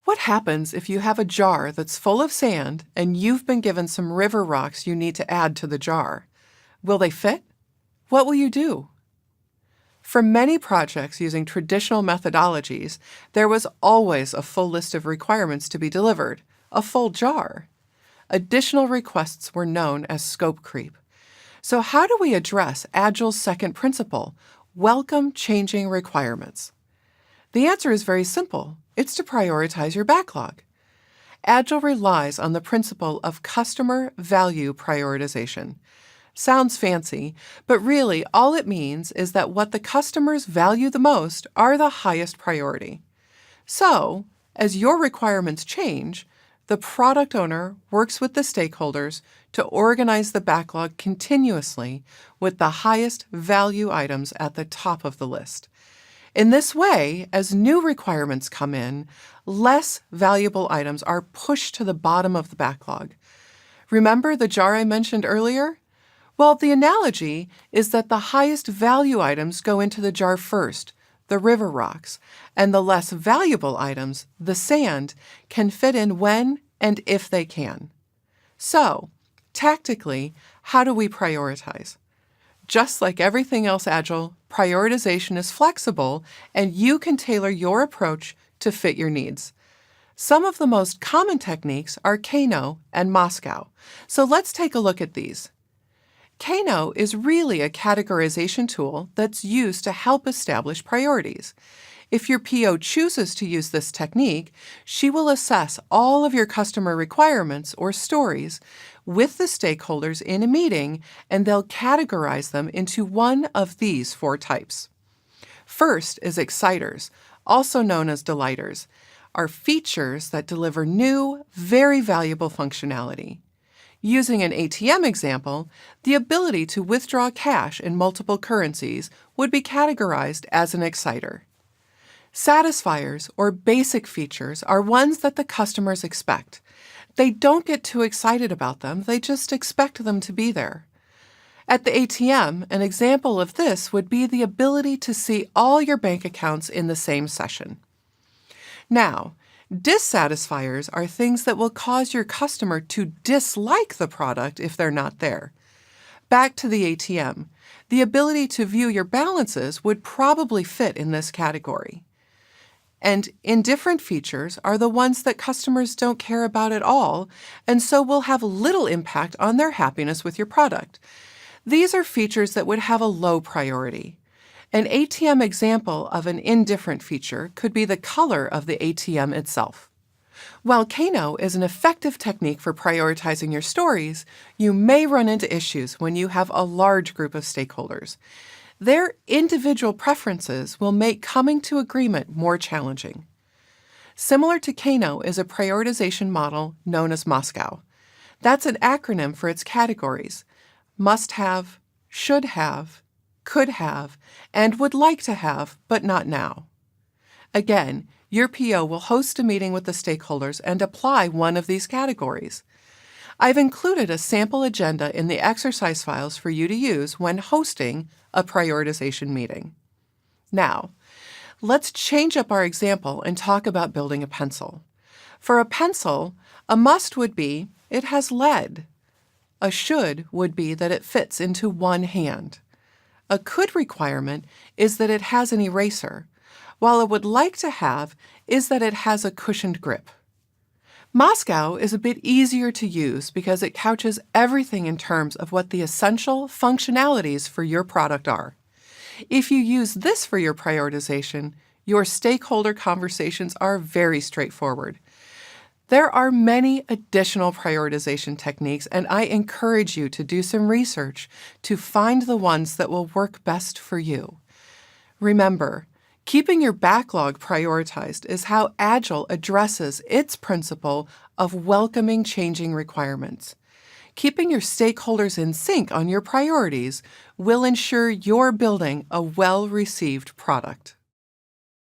What happens if you have a jar that's full of sand and you've been given some river rocks you need to add to the jar? Will they fit? What will you do? For many projects using traditional methodologies, there was always a full list of requirements to be delivered, a full jar. Additional requests were known as scope creep. So how do we address Agile's second principle, welcome changing requirements? The answer is very simple. It's to prioritize your backlog. Agile relies on the principle of customer value prioritization. Sounds fancy, but really all it means is that what the customers value the most are the highest priority. So, as your requirements change, the product owner works with the stakeholders to organize the backlog continuously with the highest value items at the top of the list. In this way, as new requirements come in, less valuable items are pushed to the bottom of the backlog. Remember the jar I mentioned earlier? Well, the analogy is that the highest value items go into the jar first, the river rocks, and the less valuable items, the sand, can fit in when and if they can. So, tactically, how do we prioritize? Just like everything else Agile, prioritization is flexible and you can tailor your approach to fit your needs. Some of the most common techniques are Kano and Moscow, so let's take a look at these. Kano is really a categorization tool that's used to help establish priorities. If your PO chooses to use this technique, she will assess all of your customer requirements or stories with the stakeholders in a meeting, and they'll categorize them into one of these 4 types. First is exciters, also known as delighters, are features that deliver new, very valuable functionality. Using an ATM example, the ability to withdraw cash in multiple currencies would be categorized as an exciter. Satisfiers, or basic features, are ones that the customers expect. They don't get too excited about them, they just expect them to be there. At the ATM, an example of this would be the ability to see all your bank accounts in the same session. Now, dissatisfiers are things that will cause your customer to dislike the product if they're not there. Back to the ATM, the ability to view your balances would probably fit in this category. And indifferent features are the ones that customers don't care about at all, and so will have little impact on their happiness with your product. These are features that would have a low priority. An ATM example of an indifferent feature could be the color of the ATM itself. While Kano is an effective technique for prioritizing your stories, you may run into issues when you have a large group of stakeholders. Their individual preferences will make coming to agreement more challenging. Similar to Kano is a prioritization model known as Moscow. That's an acronym for its categories: must have, should have, could have, and would like to have, but not now. Again, your PO will host a meeting with the stakeholders and apply one of these categories. I've included a sample agenda in the exercise files for you to use when hosting a prioritization meeting. Now, let's change up our example and talk about building a pencil. For a pencil, a must would be it has lead. A should would be that it fits into one hand. A could requirement is that it has an eraser, while a would like to have is that it has a cushioned grip. Moscow is a bit easier to use because it couches everything in terms of what the essential functionalities for your product are. If you use this for your prioritization, your stakeholder conversations are very straightforward. There are many additional prioritization techniques, and I encourage you to do some research to find the ones that will work best for you. Remember, keeping your backlog prioritized is how Agile addresses its principle of welcoming changing requirements. Keeping your stakeholders in sync on your priorities will ensure you're building a well-received product.